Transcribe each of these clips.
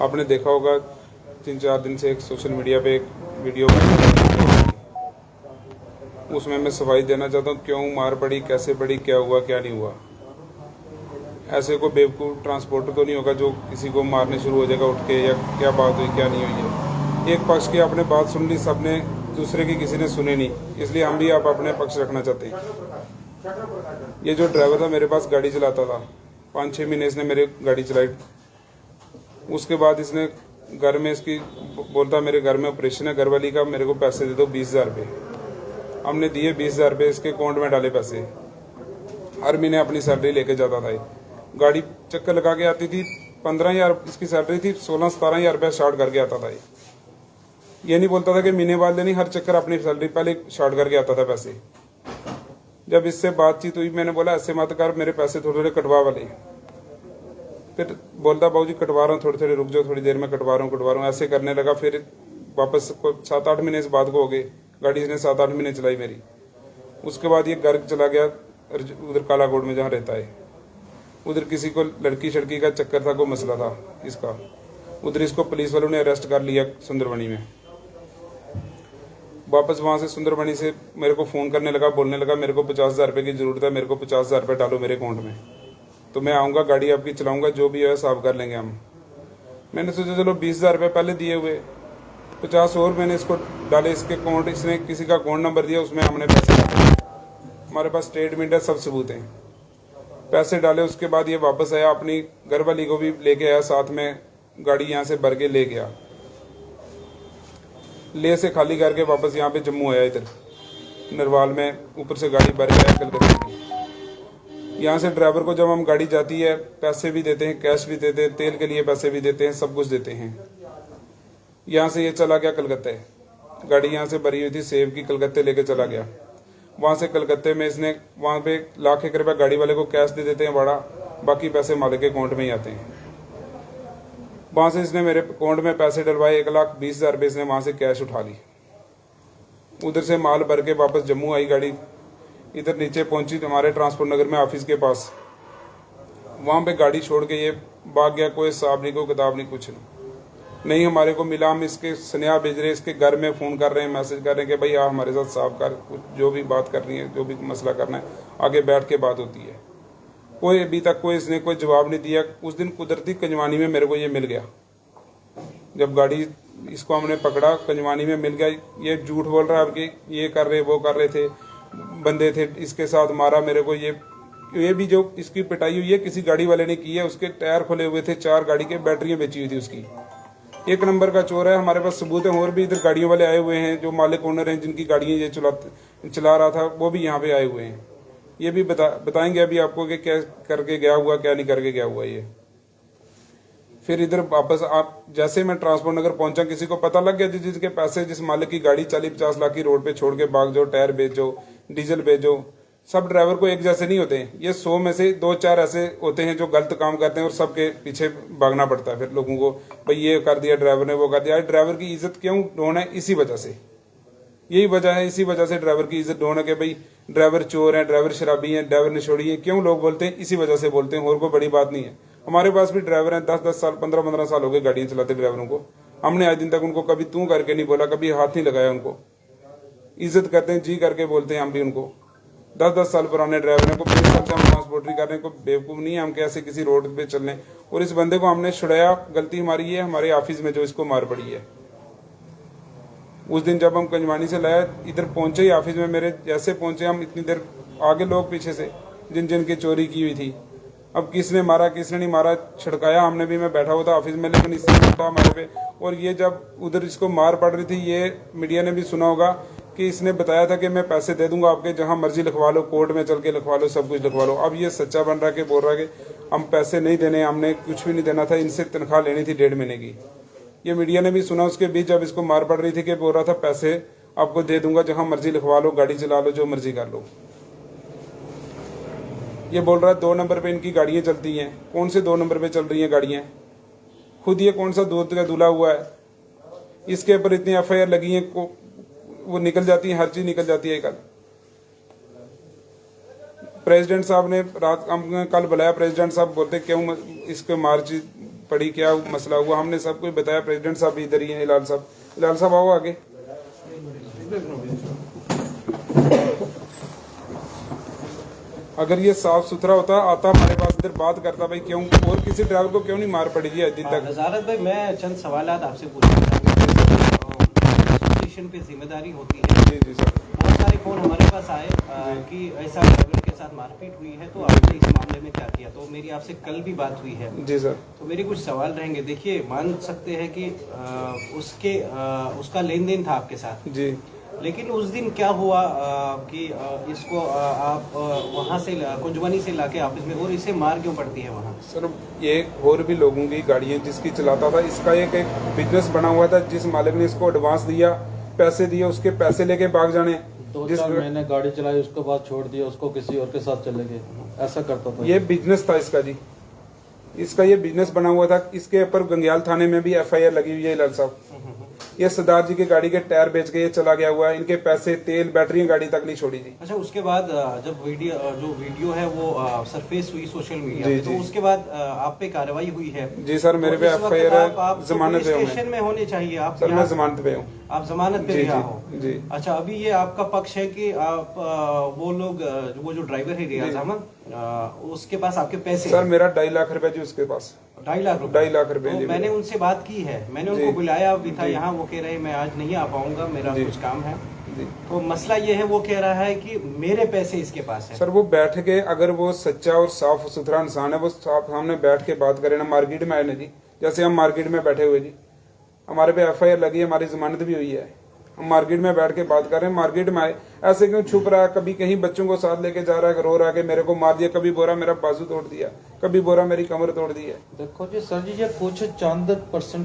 आपने देखा होगा 3-4 दिन से एक सोशल मीडिया पे एक वीडियो वायरल है, उसमें मैं सफाई देना चाहता हूँ क्यों मार पड़ी, कैसे पड़ी, क्या हुआ क्या नहीं हुआ। ऐसे कोई बेवकूफ़ ट्रांसपोर्टर तो नहीं होगा जो किसी को मारने शुरू हो जाएगा उठ के, या क्या बात हुई क्या नहीं हुई है। एक पक्ष की आपने बात सुन ली, सबने दूसरे की किसी ने सुने नहीं, इसलिए हम भी आप अपने पक्ष रखना चाहते हैं। ये जो ड्राइवर था मेरे पास गाड़ी चलाता था, 5-6 महीने इसने मेरे गाड़ी चलाई। उसके बाद इसने घर में इसकी बोलता मेरे घर में ऑपरेशन है, घरवाली का, मेरे को पैसे दे दो 20,000 रुपये। हमने दिए 20,000 रुपये, इसके अकाउंट में डाले पैसे। हर महीने अपनी सैलरी लेके जाता था। गाड़ी चक्कर लगा के आती थी, 15,000 इसकी सैलरी थी, 16-17,000 रुपये शॉर्ट करके आता था। ये नहीं बोलता था कि महीने बाद लेनी, हर चक्कर अपनी सैलरी पहले शॉर्ट करके आता था पैसे। जब इससे बातचीत हुई मैंने बोला ऐसे मत कर, मेरे पैसे थोड़े थोड़े कटवा वाले। फिर बोलता बाबूजी कटवा रहा हूँ, थोड़ी थोड़ी रुक जाओ, थोड़ी देर में कटवा रहा हूँ, ऐसे करने लगा। फिर वापस 7-8 महीने इस बात को हो गए, गाड़ी इसने 7-8 महीने चलाई मेरी। उसके बाद ये घर चला गया उधर कालाकोट में जहाँ रहता है। उधर किसी को लड़की शड़की का चक्कर था, कोई मसला था इसका। उधर इसको पुलिस वालों ने अरेस्ट कर लिया सुंदरबनी में। वापस वहां से सुंदरबनी से मेरे को फ़ोन करने लगा, बोलने लगा मेरे को 50,000 रुपये की ज़रूरत है, मेरे को 50,000 रुपये डालो मेरे अकाउंट में, तो मैं आऊँगा, गाड़ी आपकी चलाऊँगा, जो भी है साफ कर लेंगे हम। मैंने सोचा चलो 20,000 रुपये पहले दिए हुए, 50 और मैंने इसको डाले इसके अकाउंट। इसने किसी का अकाउंट नंबर दिया, उसमें हमने पैसे डाले, हमारे पास स्टेटमेंट है, सब सबूत हैं। पैसे डाले, उसके बाद ये वापस आया, अपनी घरवाली को भी लेके आया साथ में, गाड़ी यहाँ से भर के ले गया, ले से खाली करके वापस यहाँ पे जम्मू आया, इधर नरवाल में ऊपर से गाड़ी भर गया कलकत्ते की। यहाँ से ड्राइवर को जब हम गाड़ी जाती है पैसे भी देते हैं, कैश भी देते हैं, तेल के लिए पैसे भी देते हैं, सब कुछ देते हैं। यहाँ से ये चला गया कलकत्ते, गाड़ी यहाँ से भरी हुई थी सेब की, कलकत्ते लेके चला गया। वहाँ से कलकत्ते में इसने वहाँ पे लाख एक रुपया गाड़ी वाले को कैश दे देते हैं बड़ा, बाकी पैसे मालिक के अकाउंट में ही आते हैं। वहाँ से इसने मेरे अकाउंट में पैसे डलवाए, 1,20,000 रुपये इसने वहाँ से कैश उठा ली। उधर से माल भर के वापस जम्मू आई गाड़ी, इधर नीचे पहुंची हमारे ट्रांसपोर्ट नगर में ऑफिस के पास। वहाँ पे गाड़ी छोड़ के ये भाग गया, कोई हिसाब नहीं, कोई किताब नहीं, कुछ नहीं हमारे को मिला। हम इसके स्नेहा भेज रहे हैं, इसके घर में फ़ोन कर रहे हैं, मैसेज कर रहे हैं कि भाई आ हमारे साथ साफ कर, जो भी बात करनी है, जो भी मसला करना है आगे बैठ के बात होती है। कोई अभी तक कोई इसने कोई जवाब नहीं दिया। उस दिन कुदरती कंजवानी में मेरे को ये मिल गया, जब गाड़ी इसको हमने पकड़ा कंजवानी में मिल गया। ये झूठ बोल रहा है अब कि ये कर रहे वो कर रहे थे, बंदे थे इसके साथ, मारा मेरे को। ये भी जो इसकी पिटाई हुई है किसी गाड़ी वाले ने की है, उसके टायर खुले हुए थे, 4 गाड़ी के बैटरियां बेची हुई थी उसकी। एक नंबर का चोर है, हमारे पास सबूत है। और भी इधर गाड़ियों वाले आए हुए हैं, जो मालिक ओनर हैं जिनकी गाड़ियां ये चला रहा था, वो भी यहाँ पे आए हुए हैं। ये भी बताएंगे अभी आपको कि क्या करके गया हुआ, क्या नहीं करके गया हुआ ये। फिर इधर वापस आप जैसे मैं ट्रांसपोर्ट नगर पहुंचा, किसी को पता लग गया जिसके पैसे, जिस मालिक की गाड़ी 40-50 लाख की रोड पे छोड़ के भाग जाओ, टायर बेचो, डीजल बेचो। सब ड्राइवर को एक जैसे नहीं होते, ये 100 में से 2-4 ऐसे होते हैं जो गलत काम करते हैं और सबके पीछे भागना पड़ता है फिर लोगों को, भाई ये कर दिया ड्राइवर ने, वो कर दिया। ड्राइवर की इज्जत क्यों डाउन है? इसी वजह से, यही वजह है, इसी वजह से ड्राइवर की इज्जत डाउन है कि भाई ड्राइवर चोर है, ड्राइवर शराबी है, ड्राइवर निशोड़ी है। क्यों लोग बोलते हैं? इसी वजह से बोलते हैं, और कोई बड़ी बात नहीं है। हमारे पास भी ड्राइवर हैं, 10-10 साल 15-15 साल हो गए गाड़ियां चलाते ड्राइवरों को। हमने आज दिन तक उनको कभी तू करके नहीं बोला, कभी हाथ नहीं लगाया उनको। इज्जत करते हैं, जी करके बोलते हैं हम भी उनको। 10-10 साल पुराने ड्राइवर हैं को 20 साल से हम ट्रांसपोर्टरी कर रहे हैं, को बेवकूफ़ नहीं है हम कैसे किसी रोड पे चलने। और इस बंदे को हमने छुड़ाया, गलती हमारी है, हमारे ऑफिस में जो इसको मार पड़ी है। उस दिन जब हम कंजवानी से लाया, इधर पहुंचे ही ऑफिस में मेरे, जैसे पहुंचे हम इतनी देर आगे लोग पीछे से जिन जिन की चोरी की हुई थी। अब किसने मारा किसने नहीं मारा, छिड़काया हमने भी, मैं बैठा हुआ था ऑफिस में, लेकिन इसने उठा हमारे पे। और ये जब उधर इसको मार पड़ रही थी, ये मीडिया ने भी सुना होगा कि इसने बताया था कि मैं पैसे दे दूंगा आपके, जहां मर्जी लिखवा लो, कोर्ट में चल के लिखवा लो, सब कुछ लिखवा लो। अब ये सच्चा बन रहा है कि बोल रहा है कि हम पैसे नहीं देने, हमने कुछ भी नहीं देना था, इनसे तनख्वाह लेनी थी 1.5 महीने की। ये मीडिया ने भी सुना। उसके बीच जब इसको मार पड़ रही थी कि बोल रहा था पैसे आपको दे दूंगा, जहां मर्जी लिखवा लो, गाड़ी चला लो, जो मर्जी कर लो। ये बोल रहा है 2 नंबर पे इनकी गाड़ियां चलती हैं। कौन से 2 नंबर पे चल रही हैं गाड़ियां? खुद ये कौन सा दूध का दूल्हा हुआ है? इसके ऊपर इतनी FIR लगी है, वो निकल जाती है, हर चीज निकल जाती है। कल प्रेसिडेंट साहब ने रात कल बुलाया, प्रेसिडेंट साहब बोलते क्यों इसके पड़ी, क्या मसला हुआ, हमने सब कुछ बताया। प्रेसिडेंट साहब भी इधर ही हैं, हिलाल साहब आओ आगे। अगर ये साफ सुथरा होता आता हमारे पास इधर बात करता, भाई क्यों और किसी ड्राइवर को क्यों नहीं मार पड़ी जी अभी तक। नज़ारत भाई, मैं चंद सवालात आपसे पूछना चाहूँगा। एसोसिएशन पे जिम्मेदारी होती है। जी जी सर। बहुत सारे फोन हमारे पास आए कि ऐसा ड्राइवर के साथ मारपीट हुई है, तो आपने इस मामले में क्या किया। तो मेरी आपसे कल भी बात हुई है जी सर। तो मेरे कुछ सवाल रहेंगे। देखिए, मान सकते हैं कि उसका लेन देन था आपके साथ जी, लेकिन उस दिन क्या हुआ कि इसको आप वहाँ से कुंजवानी से लाके ऑफिस में, और इसे मार क्यों पड़ती है वहाँ। सर ये और भी लोगों की गाड़ियाँ जिसकी चलाता था, इसका एक बिजनेस बना हुआ था। जिस मालिक ने इसको एडवांस दिया, पैसे दिए, उसके पैसे लेके भाग जाने। 2-4 महीने गाड़ी चलाई, उसके बाद छोड़ दिया, उसको किसी और के साथ चले गए, ऐसा करता था। ये बिजनेस था इसका जी, इसका ये बिजनेस बना हुआ था। इसके ऊपर गंगयाल थाने में भी FIR लगी हुई है। लाल साहब, ये सरदार जी की गाड़ी के टायर बेच के ये चला गया हुआ है। इनके पैसे, तेल, बैटरी गाड़ी तक नहीं छोड़ी जी। अच्छा, उसके बाद जब वीडियो है वो सरफेस हुई सोशल मीडिया जी, पे, तो उसके बाद आप पे कार्रवाई हुई है। जी सर, मेरे पे FIR है, जमानत पे हूँ। स्टेशन में होने चाहिए आप सर, मैं जमानत पे हूँ। आप जमानत पे रिहा हो जी। अच्छा, अभी ये आपका पक्ष है कि आप वो लोग वो जो ड्राइवर है रियाज अहमद, उसके पास आपके पैसे। सर मेरा 2.5 लाख रुपए जी उसके पास। 2.5 लाख रुपए? 2.5 लाख रुपए तो जी। मैंने उनसे बात की है, मैंने उनको बुलाया भी था यहाँ। वो कह रहे मैं आज नहीं आ पाऊंगा, मेरा कुछ काम है। तो मसला ये है, वो कह रहा है कि मेरे पैसे इसके पास है। सर वो बैठ के, अगर वो सच्चा और साफ सुथरा इंसान है, वो सामने बैठ के बात करे ना। मार्केट में आए ना जी, जैसे हम मार्केट में बैठे हुए जी, हमारे पे FIR लगी है, हमारी जमानत भी हुई है। हम मार्केट में बैठ के बात कर रहे हैं, मार्केट में आए, ऐसे क्यों छुप रहा है। कभी कहीं बच्चों को साथ लेके जा रहा है, रो रहा है कि मेरे को मार दिया। कभी बोरा मेरा बाजू तोड़ दिया, कभी बोरा मेरी कमर तोड़ दी है। देखो जी सर जी, ये कुछ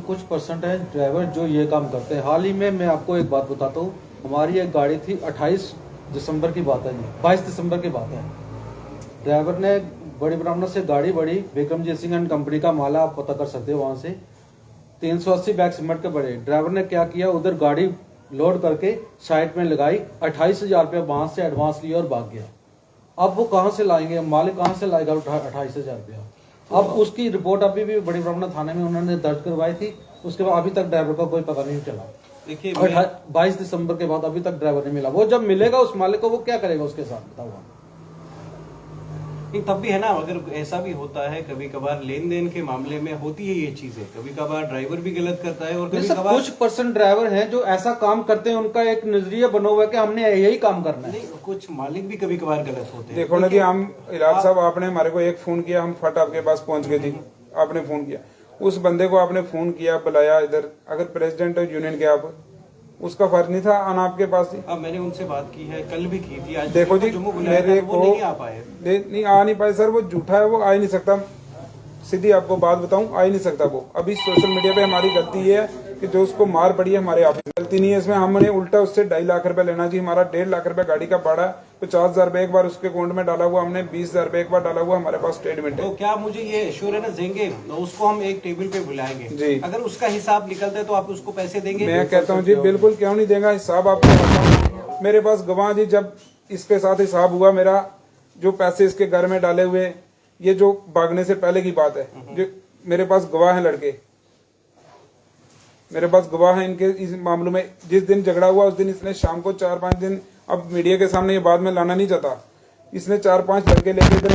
कुछ परसेंट है ड्राइवर जो ये काम करते हैं। हाल ही में मैं आपको एक बात बताता हूँ, हमारी एक गाड़ी थी, 28 दिसंबर की बात है जी, 22 दिसंबर की बात है। ड्राइवर ने बड़ी ब्राह्मण से गाड़ी बड़ी विक्रमजीत सिंह एंड कंपनी का माला, आप पता कर सकते हो वहां से, 380 बैग सीमेंट के बड़े। ड्राइवर ने क्या किया, उधर गाड़ी लोड करके साइड में लगाई, 28,000 रुपया वहां से एडवांस लिया और भाग गया। अब वो कहां से लाएंगे, मालिक कहां से लाएगा 28,000 रुपया। अब उसकी रिपोर्ट अभी भी बड़ी ब्राह्मण थाने में उन्होंने दर्ज करवाई थी, उसके बाद अभी तक ड्राइवर का कोई पता नहीं चला। देखिए, 22 दिसंबर के बाद अभी तक ड्राइवर नहीं मिला। वो जब मिलेगा उस मालिक को, वो क्या करेगा उसके साथ, बताओ। तब भी है ना, अगर ऐसा भी होता है कभी कभार लेन देन के मामले में होती है ये चीजें, कभी कभार ड्राइवर भी गलत करता है और कभी कभार कुछ परसेंट ड्राइवर हैं जो ऐसा काम करते हैं, उनका एक नजरिया बना हुआ है कि हमने यही काम करना है। नहीं, कुछ मालिक भी कभी कभार गलत होते हैं। देखो ना जी, हम इलाज साहब, आपने हमारे को एक फोन किया, हम फट आपके पास पहुंच गए जी। आपने फोन किया, उस बंदे को आपने फोन किया, बुलाया इधर। अगर प्रेसिडेंट यूनियन के आप, उसका फर्ज नहीं था आना आपके पास ही। अब मैंने उनसे बात की है, कल भी की थी। आज देखो जी, मेरे को नहीं आ पाए, नहीं आ नहीं पाए सर। वो झूठा है, वो आ ही नहीं सकता। सीधी आपको बात बताऊं, आ ही नहीं सकता वो। अभी सोशल मीडिया पे हमारी गलती है कि जो उसको मार पड़ी है, हमारे ऑफिस गलती नहीं है इसमें। हमने उल्टा उससे 2.5 लाख रुपए लेना जी। हमारा 1.5 लाख रुपए गाड़ी का भाड़ा, 50,000 रुपए एक बार उसके अकाउंट में डाला हुआ हमने, 20,000 रुपए एक बार डाला हुआ, हमारे पास स्टेटमेंट है। तो क्या मुझे ये एश्योरेंस देंगे, उसको हम एक टेबल पे बुलाएंगे जी। अगर उसका हिसाब निकलता है तो आप उसको पैसे देंगे? मैं कहता हूँ जी, बिल्कुल, क्यों नहीं देगा। हिसाब आपको बताऊं, मेरे पास गवाह जी, जब इसके साथ हिसाब हुआ मेरा, जो पैसे इसके घर में डाले हुए, ये जो भागने से पहले की बात है, जो मेरे पास गवाह है लड़के, मेरे पास गवाह है इनके इस मामलों में। जिस दिन झगड़ा हुआ उस दिन इसने शाम को 4-5 दिन, अब मीडिया के सामने ये बाद में लाना नहीं चाहता, इसने 4-5 लड़के लेके इधर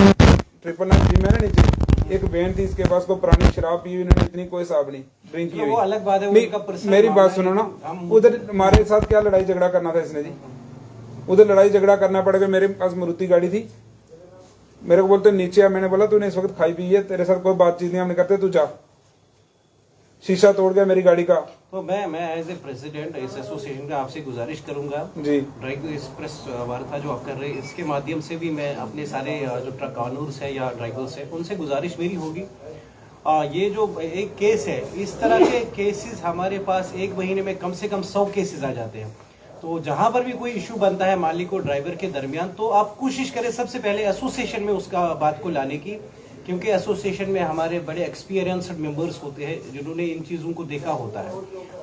999 जी मैंने नीचे एक वैन थी इसके पास, को पुरानी शराब पी हुई इन्होंने, इतनी कोई हिसाब नहीं, ड्रिंक की हुई। वो अलग बात है, नहीं, उनका पर्सनल मेरी बात मामला सुनो है। ना, उधर हमारे साथ क्या लड़ाई झगड़ा करना था इसने जी। उधर लड़ाई झगड़ा करना पड़ गया। मेरे पास मारुति गाड़ी थी, मेरे को बोलते नीचे आ। मैंने बोला तूने इस वक्त खाई पी है, तेरे साथ कोई बातचीत नहीं हमने करते, तू जा। शीशा तोड़ गया मेरी गाड़ी का। तो मैं एज ए प्रेसिडेंट इस एसोसिएशन का आपसे गुजारिश करूंगा जी, ड्राइव एक्सप्रेस वार्ता जो आप कर रहे हैं इसके माध्यम से भी मैं अपने सारे जो ट्रक ऑनर्स है या ड्राइवर्स है उनसे गुजारिश मेरी होगी, ये जो एक केस है, इस तरह के केसेस हमारे पास एक महीने में कम से कम 100 केसेस आ जाते हैं। तो जहां पर भी कोई इशू बनता है मालिक और ड्राइवर के दरमियान, तो आप कोशिश करें सबसे पहले एसोसिएशन में उसका बात को लाने की, क्योंकि एसोसिएशन में हमारे बड़े एक्सपीरियंस्ड मेंबर्स होते हैं जिन्होंने इन चीज़ों को देखा होता है।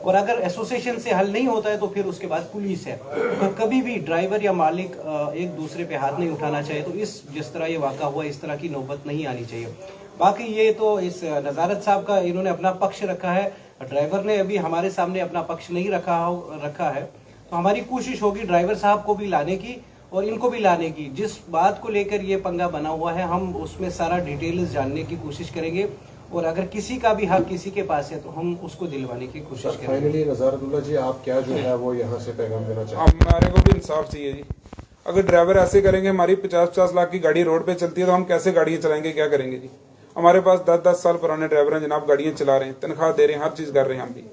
और अगर एसोसिएशन से हल नहीं होता है तो फिर उसके बाद पुलिस है। तो कभी भी ड्राइवर या मालिक एक दूसरे पे हाथ नहीं उठाना चाहिए। तो जिस तरह ये वाक़ा हुआ, इस तरह की नौबत नहीं आनी चाहिए। बाकी ये तो इस नजारत साहब का इन्होंने अपना पक्ष रखा है, ड्राइवर ने अभी हमारे सामने अपना पक्ष नहीं रखा है। तो हमारी कोशिश होगी ड्राइवर साहब को भी लाने की और इनको भी लाने की। जिस बात को लेकर ये पंगा बना हुआ है हम उसमें सारा डिटेल्स जानने की कोशिश करेंगे और अगर किसी का भी हक किसी के पास है तो हम उसको दिलवाने की कोशिश करेंगे। फाइनली नज़ारुल्लाह जी, आप क्या जो है वो यहाँ से पैगाम देना चाहते हैं? हमारे को भी इंसाफ चाहिए जी। अगर ड्राइवर ऐसे करेंगे, हमारी 50-50 लाख की गाड़ी रोड पे चलती है तो हम कैसे गाड़ियां चलाएंगे, क्या करेंगे जी। हमारे पास 10-10 साल पुराने ड्राइवर हैं जनाब, गाड़ियां चला रहे हैं, तनख्वाह दे रहे हैं, हर चीज कर रहे हैं हम भी।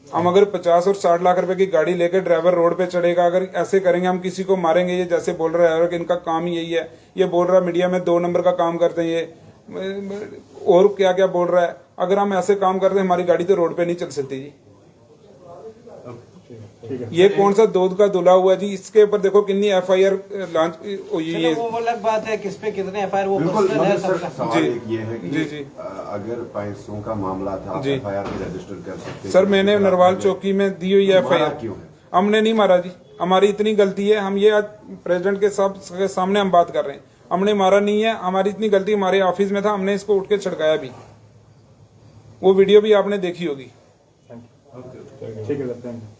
हम अगर 50 और 60 लाख रुपए की गाड़ी लेकर ड्राइवर रोड पे चढ़ेगा, अगर ऐसे करेंगे हम किसी को मारेंगे, ये जैसे बोल रहा है कि इनका काम ही यही है, ये बोल रहा है मीडिया में 2 नंबर का काम करते हैं, ये और क्या क्या बोल रहा है। अगर हम ऐसे काम करते हैं हमारी गाड़ी तो रोड पे नहीं चल सकती जी। ये कौन सा दूध का धुला हुआ जी, इसके ऊपर देखो कितनी FIR लॉन्च हुई है। वो अलग बात है किस पे कितने FIR वो बिल्कुल पर्सनल है सर, सबका। सवाल एक ये है कि जी। अगर पैसों का मामला था जी। FIR भी रजिस्टर कर सकते। सर मैंने नरवाल चौकी में दी हुई है मारा FIR। क्यों है? हमने नहीं मारा जी, हमारी इतनी गलती है। हम ये आज प्रेसिडेंट के सामने हम बात कर रहे हैं, हमने मारा नहीं है, हमारी इतनी गलती, हमारे ऑफिस में था, हमने इसको उठ के छिड़काया भी। वो वीडियो भी आपने देखी होगी। ठीक है सर, थैंक यू।